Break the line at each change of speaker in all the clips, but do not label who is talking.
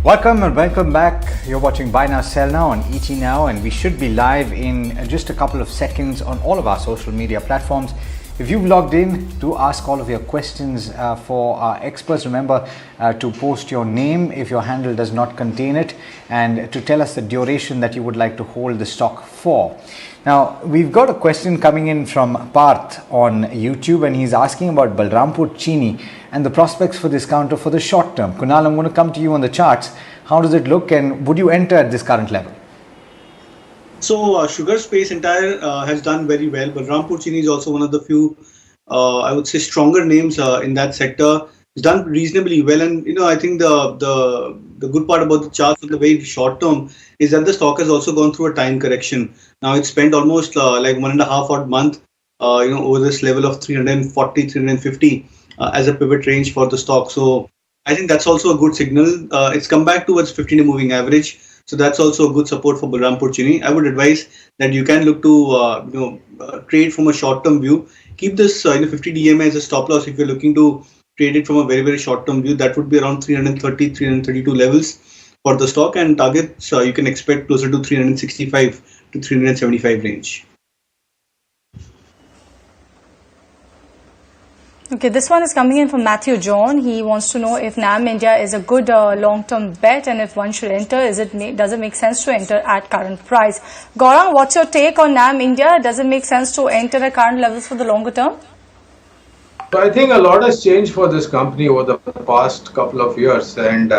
Welcome and welcome back. You're watching Buy Now, Sell Now on ET Now, and we should be live in just a couple of seconds on all of our social media platforms. If you've logged in, do ask all of your questions for our experts. Remember to post your name if your handle does not contain it, and to tell us the duration that you would like to hold the stock for. Now, we've got a question coming in from Parth on YouTube, and he's asking about Balrampur Chini and the prospects for this counter for the short term. Kunal, I'm going to come to you on the charts. How does it look, and would you enter at this current level?
So sugar space entire has done very well, but Balrampur Chini is also one of the few, I would say, stronger names in that sector. It's done reasonably well, and I think the good part about the charts for the very short term is that the stock has also gone through a time correction. Now it's spent almost like 1.5 odd month, over this level of 340, 350 as a pivot range for the stock. So I think that's also a good signal. It's come back towards 15-day moving average. So that's also a good support for Balrampur Chini. I would advise that you can look to trade from a short-term view. Keep this 50 DMA as a stop loss if you're looking to trade it from a very, very short-term view. That would be around 330, 332 levels for the stock, and targets you can expect closer to 365 to 375 range.
Okay, this one is coming in from Matthew John. He wants to know if NAM India is a good long-term bet, and if one should enter, does it make sense to enter at current price? Gaurang, what's your take on NAM India? Does it make sense to enter at current levels for the longer term?
So I think a lot has changed for this company over the past couple of years, and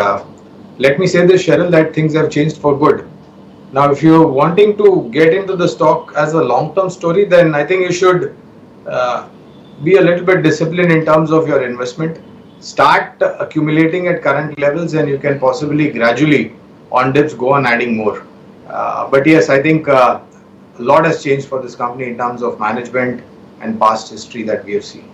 let me say this, Cheryl, that things have changed for good. Now, if you're wanting to get into the stock as a long-term story, then I think you should be a little bit disciplined in terms of your investment. Start accumulating at current levels, and you can possibly gradually on dips go on adding more. But yes, I think a lot has changed for this company in terms of management and past history that we have seen.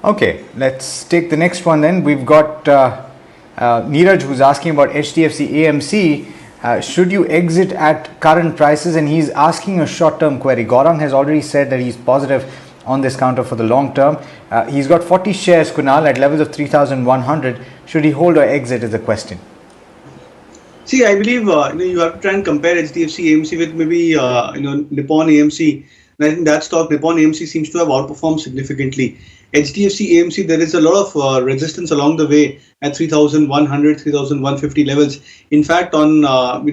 Okay, let's take the next one then. We've got Neeraj, who's asking about HDFC AMC. Should you exit at current prices? And he's asking a short-term query. Gaurang has already said that he's positive on this counter for the long term. He's got 40 shares, Kunal, at levels of 3,100. Should he hold or exit is the question.
See, I believe you have to try and compare HDFC AMC with maybe Nippon AMC. And I think that stock, Nippon AMC, seems to have outperformed significantly. HDFC AMC, there is a lot of resistance along the way at 3,100, 3,150 levels. In fact, on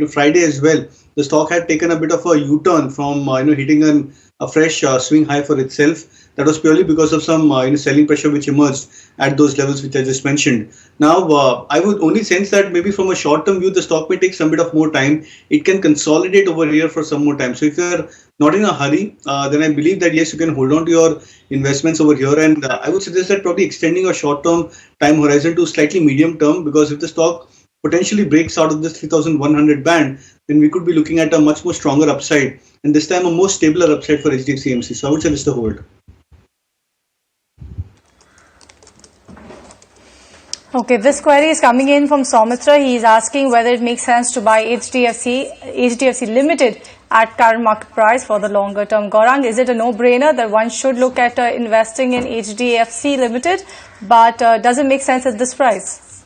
Friday as well, the stock had taken a bit of a U-turn from hitting a fresh swing high for itself. That was purely because of some selling pressure which emerged at those levels which I just mentioned. Now, I would only sense that maybe from a short-term view, the stock may take some bit of more time. It can consolidate over here for some more time. So if you're not in a hurry, then I believe that yes, you can hold on to your investments over here. And I would suggest that probably extending your short-term time horizon to slightly medium-term, because if the stock potentially breaks out of this 3,100 band, then we could be looking at a much more stronger upside, and this time a more stabler upside for HDFC AMC. So I would suggest a hold.
Okay, this query is coming in from Soumitra. He is asking whether it makes sense to buy HDFC Limited at current market price for the longer term. Gaurang, is it a no-brainer that one should look at investing in HDFC Limited, but does it make sense at this price?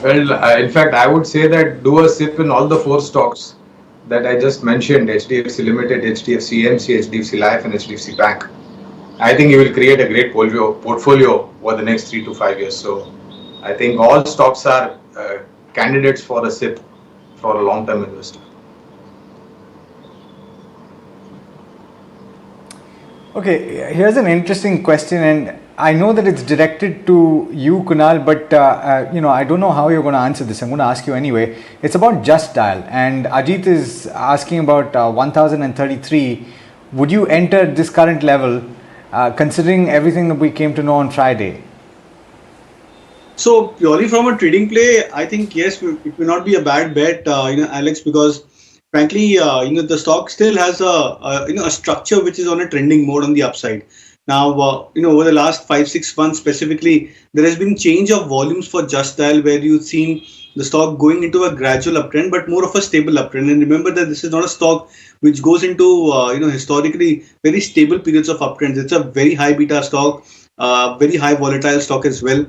Well, in fact, I would say that do a sip in all the four stocks that I just mentioned: HDFC Limited, HDFC AMC, HDFC Life, and HDFC Bank. I think you will create a great portfolio over the next 3 to 5 years. So I think all stocks are candidates for a sip for a long-term investor.
Okay, here's an interesting question, and I know that it's directed to you, Kunal, but I don't know how you're going to answer this. I'm going to ask you anyway. It's about Just Dial, and Ajit is asking about 1,033. Would you enter this current level, considering everything that we came to know on Friday?
So purely from a trading play, I think yes, it will not be a bad bet, Alex, because frankly, the stock still has a structure which is on a trending mode on the upside. Now, over the last 5-6 months specifically, there has been change of volumes for Just Dial, where you've seen the stock going into a gradual uptrend, but more of a stable uptrend. And remember that this is not a stock which goes into historically very stable periods of uptrends. It's a very high beta stock, very high volatile stock as well.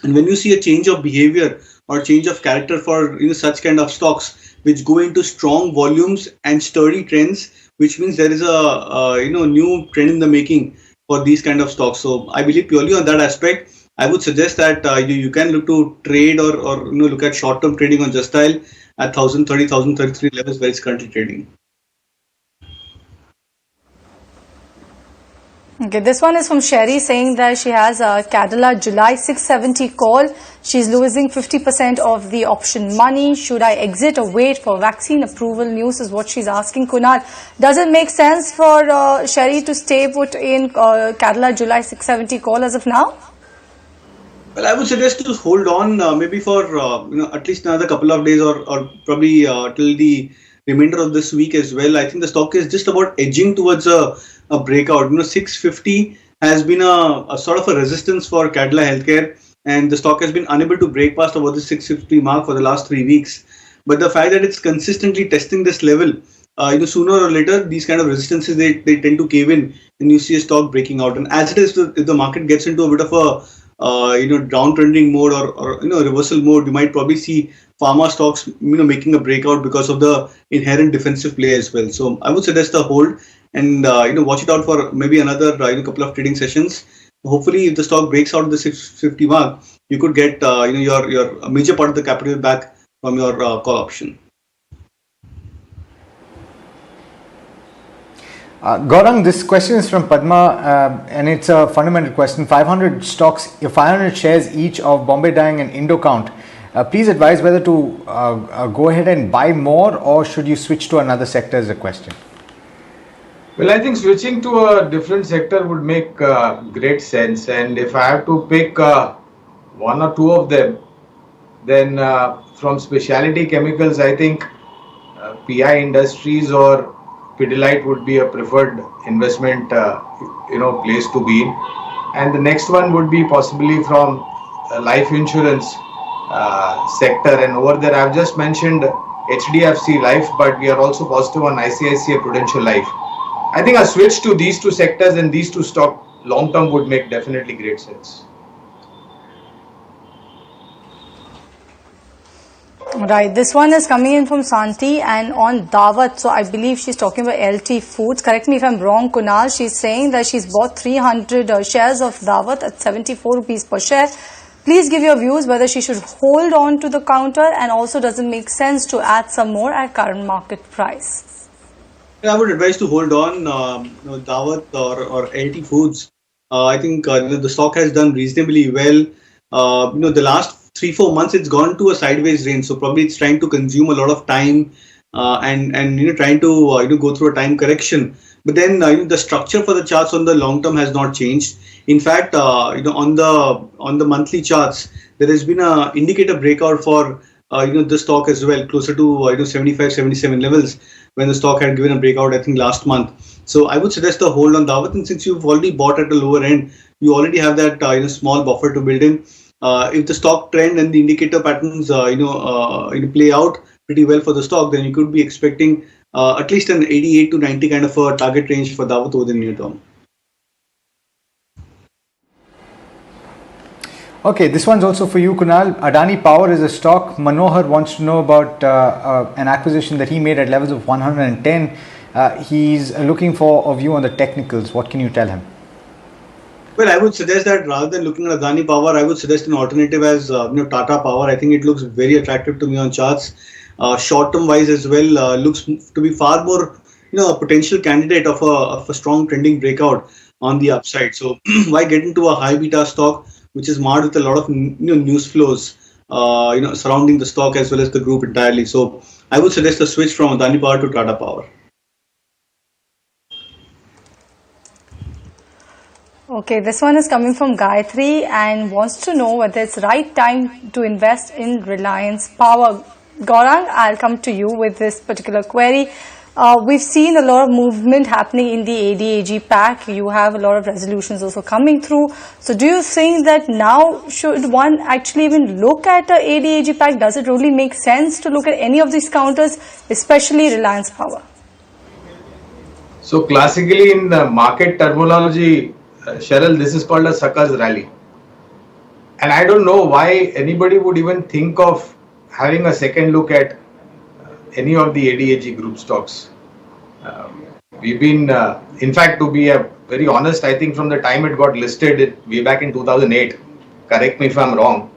And when you see a change of behavior or change of character for such kind of stocks which go into strong volumes and sturdy trends, which means there is a new trend in the making for these kind of stocks. So I believe purely on that aspect, I would suggest that you can look to trade or look at short-term trading on Just Dial at 1030, 1033 levels where it's currently trading.
Okay, this one is from Sherry saying that she has a Cadila July 670 call. She's losing 50% of the option money. Should I exit or wait for vaccine approval news is what she's asking. Kunal, does it make sense for Sherry to stay put in Cadila July 670 call as of now?
Well, I would suggest to hold on maybe for at least another couple of days or probably till the remainder of this week as well. I think the stock is just about edging towards a breakout. 650 has been a sort of a resistance for Cadila Healthcare, and the stock has been unable to break past over the 650 mark for the last 3 weeks. But the fact that it's consistently testing this level, sooner or later these kind of resistances they tend to cave in, and you see a stock breaking out. And as it is, if the market gets into a bit of a downtrending mode or reversal mode, you might probably see pharma stocks making a breakout because of the inherent defensive play as well. So I would suggest a hold and watch it out for maybe another couple of trading sessions. Hopefully, if the stock breaks out of the 650 mark, you could get your a major part of the capital back from your call option.
Gaurang, this question is from Padma, and it's a fundamental question. 500 stocks, 500 shares each of Bombay Dyeing and Indocount. Please advise whether to go ahead and buy more, or should you switch to another sector is a question.
Well, I think switching to a different sector would make great sense. And if I have to pick one or two of them, then from specialty chemicals, I think PI Industries or Pidilite would be a preferred investment, place to be in. And the next one would be possibly from life insurance sector. And over there, I've just mentioned HDFC Life, but we are also positive on ICICI Prudential Life. I think a switch to these two sectors and these two stock long term would make definitely great sense.
Right, this one is coming in from Santi and on Dawat. So I believe she's talking about LT Foods. Correct me if I'm wrong, Kunal. She's saying that she's bought 300 shares of Dawat at 74 rupees per share. Please give your views whether she should hold on to the counter, and also does it make sense to add some more at current market price?
I would advise to hold on Dawat or LT Foods. I think the stock has done reasonably well. The last 3-4 months it's gone to a sideways range, so probably it's trying to consume a lot of time and trying to go through a time correction. But then the structure for the charts on the long term has not changed. In fact, on the monthly charts there has been a indicator breakout for the stock as well, closer to 75, 77 levels when the stock had given a breakout, I think, last month. So I would suggest a hold on Dawat, and since you've already bought at a lower end, you already have that small buffer to build in. If the stock trend and the indicator patterns play out pretty well for the stock, then you could be expecting at least an 88 to 90 kind of a target range for Dawat over the near term.
Okay, this one's also for you, Kunal. Adani Power is a stock. Manohar wants to know about an acquisition that he made at levels of 110. He's looking for a view on the technicals. What can you tell him?
Well, I would suggest that rather than looking at Adani Power, I would suggest an alternative as Tata Power. I think it looks very attractive to me on charts. Short-term wise as well, looks to be far more a potential candidate of a strong trending breakout on the upside. So why get into a high beta stock which is marred with a lot of news flows surrounding the stock as well as the group entirely? So I would suggest a switch from Adani Power to Tata Power.
Okay, this one is coming from Gayatri and wants to know whether it's right time to invest in Reliance Power. Gaurang, I'll come to you with this particular query. We've seen a lot of movement happening in the ADAG pack. You have a lot of resolutions also coming through. So do you think that now should one actually even look at the ADAG pack? Does it really make sense to look at any of these counters, especially Reliance Power?
So classically in the market terminology, Cheryl, this is called a suckers rally. And I don't know why anybody would even think of having a second look at any of the ADAG group stocks. We've been, in fact, to be very honest, I think from the time it got listed way back in 2008, correct me if I'm wrong,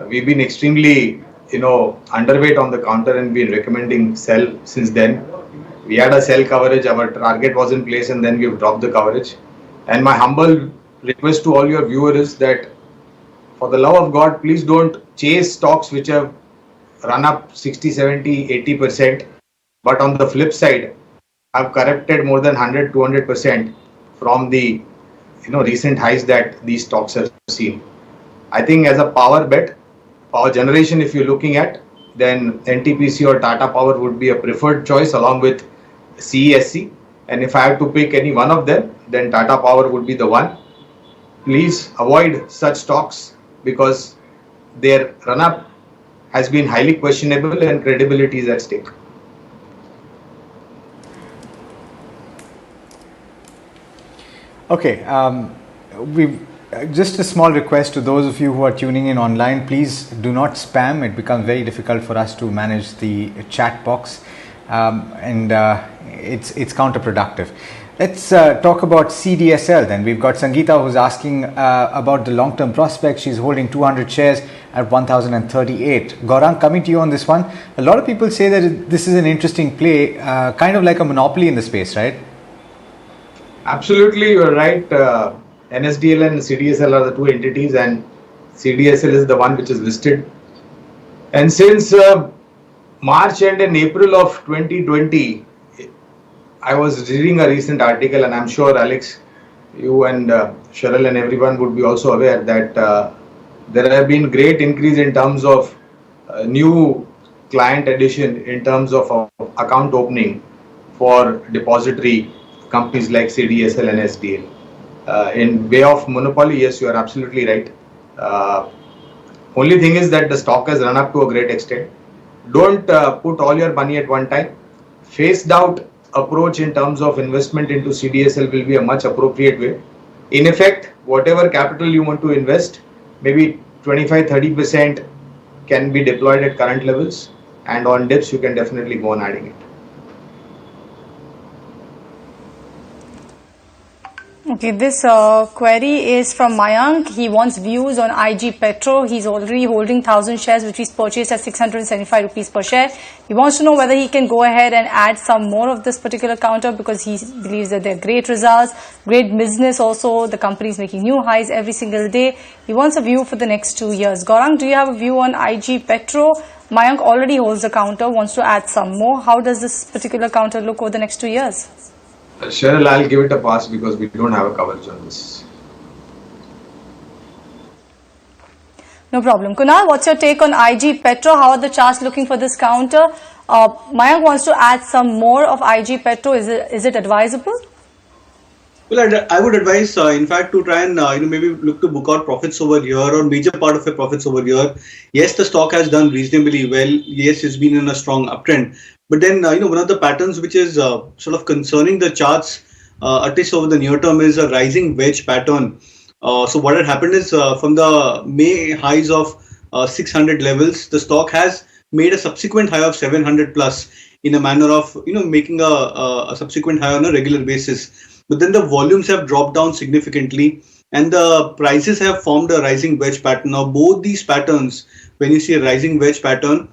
we've been extremely, underweight on the counter and been recommending sell since then. We had a sell coverage, our target was in place, and then we've dropped the coverage. And my humble request to all your viewers is that, for the love of God, please don't chase stocks which have run up 60, 70, 80%, but on the flip side, have corrected more than 100, 200% from the recent highs that these stocks have seen. I think as a power bet, power generation, if you're looking at, then NTPC or Tata Power would be a preferred choice along with CESC. And if I have to pick any one of them, then Tata Power would be the one. Please avoid such stocks because their run-up has been highly questionable and credibility is at stake.
Okay, just a small request to those of you who are tuning in online, please do not spam. It becomes very difficult for us to manage the chat box and it's counterproductive. Let's talk about CDSL then. We've got Sangeeta who's asking about the long-term prospects. She's holding 200 shares at 1,038. Gaurang, coming to you on this one. A lot of people say that this is an interesting play, kind of like a monopoly in the space, right?
Absolutely, you're right. NSDL and CDSL are the two entities and CDSL is the one which is listed. And since March and in April of 2020, I was reading a recent article, and I'm sure Alex, you and Cheryl and everyone would be also aware that there have been great increase in terms of new client addition, in terms of account opening for depository companies like CDSL and SDL. In way of monopoly, yes, you are absolutely right. Only thing is that the stock has run up to a great extent. Don't put all your money at one time. Phased out approach in terms of investment into CDSL will be a much appropriate way. In effect, whatever capital you want to invest, maybe 25-30% can be deployed at current levels, and on dips you can definitely go on adding it.
Okay, this query is from Mayank. He wants views on IG Petro. He's already holding 1,000 shares, which he's purchased at 675 rupees per share. He wants to know whether he can go ahead and add some more of this particular counter because he believes that they're great results, great business also. The company is making new highs every single day. He wants a view for the next 2 years. Gaurang, do you have a view on IG Petro? Mayank already holds the counter, wants to add some more. How does this particular counter look over the next 2 years?
Cheryl, I'll give it a pass because we don't have a coverage on this.
No problem. Kunal, what's your take on IG Petro? How are the charts looking for this counter? Mayank wants to add some more of IG Petro. Is it advisable?
Well, I would advise, in fact, to try and maybe look to book out profits over here or major part of your profits over here. Yes, the stock has done reasonably well. Yes, it's been in a strong uptrend. But then, one of the patterns which is sort of concerning the charts, at least over the near term, is a rising wedge pattern. So what had happened is from the May highs of 600 levels, the stock has made a subsequent high of 700 plus in a manner of, making a subsequent high on a regular basis. But then the volumes have dropped down significantly and the prices have formed a rising wedge pattern. Now, both these patterns, when you see a rising wedge pattern,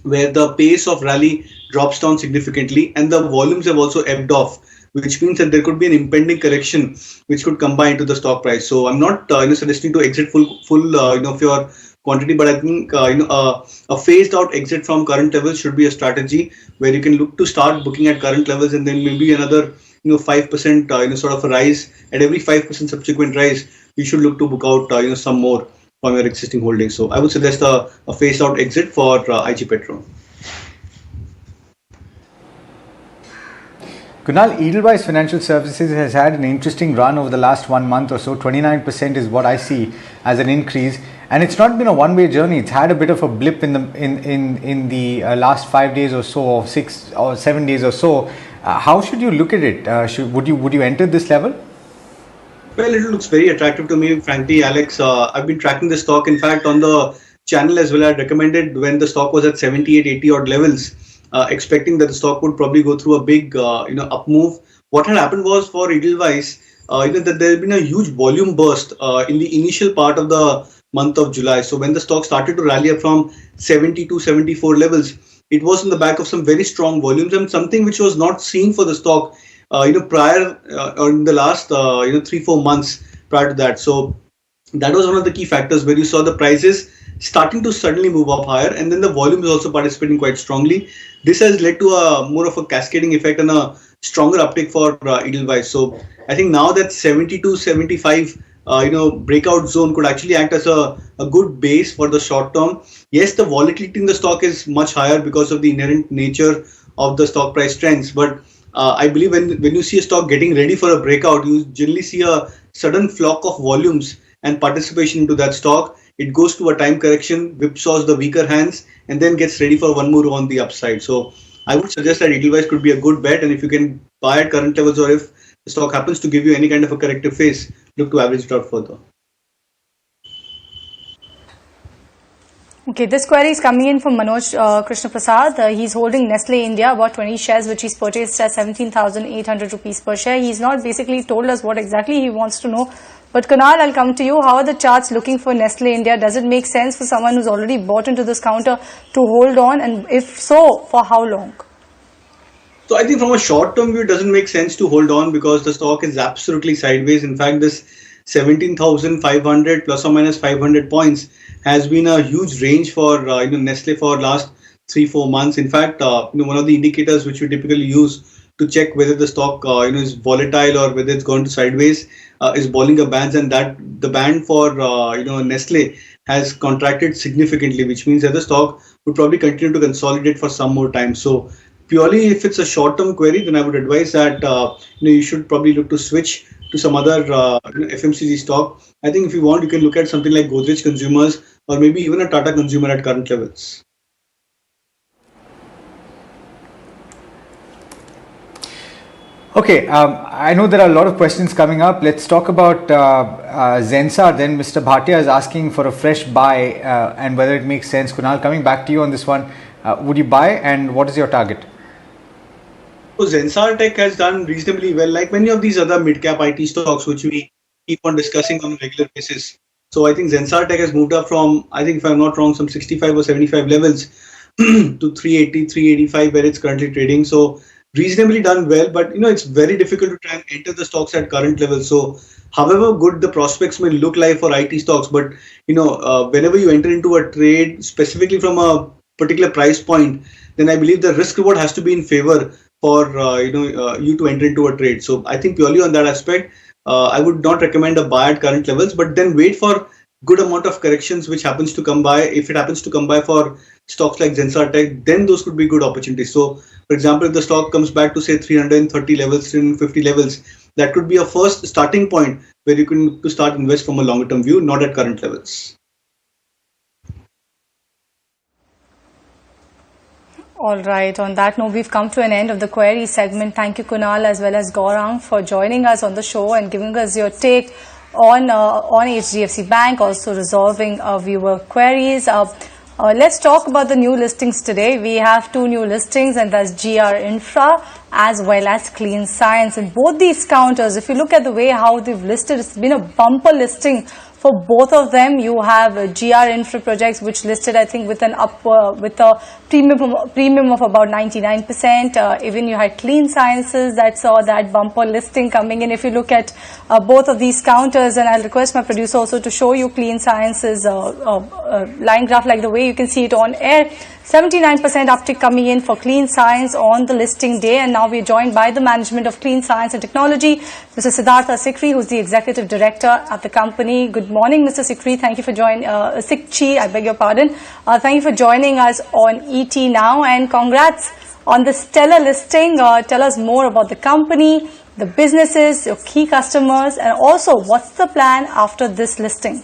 where the pace of rally drops down significantly and the volumes have also ebbed off, which means that there could be an impending correction which could combine into the stock price. So I'm not suggesting to exit full of your quantity, but I think a phased out exit from current levels should be a strategy where you can look to start booking at current levels and then maybe another 5% sort of a rise. At every 5% subsequent rise, you should look to book out some more from your existing holdings. So I would suggest a phased out exit for IG Petro.
Kunal, Edelweiss Financial Services has had an interesting run over the last 1 month or so. 29% is what I see as an increase, and it's not been a one-way journey. It's had a bit of a blip in the last 5 days or so, or 6 or 7 days or so. How should you look at it? Would you enter this level?
Well, it looks very attractive to me, frankly, Alex. I've been tracking the stock. In fact, on the channel as well, I recommended when the stock was at 78, 80 odd levels, expecting that the stock would probably go through a big, up move. What had happened was for Edelweiss, that there had been a huge volume burst in the initial part of the month of July. So when the stock started to rally up from 70 to 74 levels, it was on the back of some very strong volumes and something which was not seen for the stock, prior or in the last 3-4 months prior to that. So that was one of the key factors where you saw the prices starting to suddenly move up higher, and then the volume is also participating quite strongly. This has led to a more of a cascading effect and a stronger uptick for Edelweiss. So I think now that 70 to 75 breakout zone could actually act as a good base for the short term. Yes, the volatility in the stock is much higher because of the inherent nature of the stock price trends, but I believe when you see a stock getting ready for a breakout, you generally see a sudden flock of volumes and participation into that stock. It goes to a time correction, whipsaws the weaker hands, and then gets ready for one more on the upside. So I would suggest that Edelweiss could be a good bet, and if you can buy at current levels, or if the stock happens to give you any kind of a corrective phase, look to average it out further.
Okay, this query is coming in from Manoj Krishna Prasad. He's holding Nestle India, about 20 shares, which he's purchased at 17,800 rupees per share. He's not basically told us what exactly he wants to know. But Kunal, I'll come to you. How are the charts looking for Nestle India? Does it make sense for someone who's already bought into this counter to hold on? And if so, for how long?
So I think from a short-term view, it doesn't make sense to hold on because the stock is absolutely sideways. In fact, this 17,500 plus or minus 500 points has been a huge range for Nestle for last 3-4 months. In fact, one of the indicators which we typically use to check whether the stock is volatile or whether it's gone to sideways is Bollinger Bands, and that the band for Nestle has contracted significantly, which means that the stock would probably continue to consolidate for some more time. So purely if it's a short-term query, then I would advise that you should probably look to switch to some other FMCG stock. I think if you want, you can look at something like Godrej Consumers or maybe even a Tata Consumer at current levels.
Okay, I know there are a lot of questions coming up. Let's talk about Zensar. Then Mr. Bhatia is asking for a fresh buy and whether it makes sense. Kunal, coming back to you on this one, would you buy and what is your target?
So Zensar Tech has done reasonably well, like many of these other mid-cap IT stocks which we keep on discussing on a regular basis. So I think Zensar Tech has moved up from, I think if I'm not wrong, some 65 or 75 levels to 380, 385 where it's currently trading. So reasonably done well, but it's very difficult to try and enter the stocks at current levels. So however good the prospects may look like for IT stocks, but whenever you enter into a trade specifically from a particular price point, then I believe the risk reward has to be in favor for you to enter into a trade. So I think purely on that aspect, I would not recommend a buy at current levels, but then wait for good amount of corrections which happens to come by. If it happens to come by for stocks like Zensar Tech, then those could be good opportunities. So for example, if the stock comes back to say 330 levels, 350 levels, that could be a first starting point where you can to start invest from a longer term view, not at current levels.
All right. On that note, we've come to an end of the query segment. Thank you, Kunal, as well as Gaurang, for joining us on the show and giving us your take on HDFC Bank, also resolving viewer queries. Let's talk about the new listings today. We have 2 new listings, and that's GR Infra as well as Clean Science. And both these counters, if you look at the way how they've listed, it's been a bumper listing for both of them. You have GR Infra projects which listed, I think, with with a premium of about 99%. Even you had Clean Sciences that saw that bumper listing coming in. If you look at both of these counters, and I'll request my producer also to show you Clean Sciences line graph like the way you can see it on air. 79% uptick coming in for Clean Science on the listing day, and now we're joined by the management of Clean Science and Technology, Mr. Siddhartha Sikri, who's the executive director at the company. Good morning, Mr. Sikri. Thank you for joining, Sikchi, I beg your pardon. Thank you for joining us on ET Now, and congrats on this stellar listing. Tell us more about the company, the businesses, your key customers, and also what's the plan after this listing?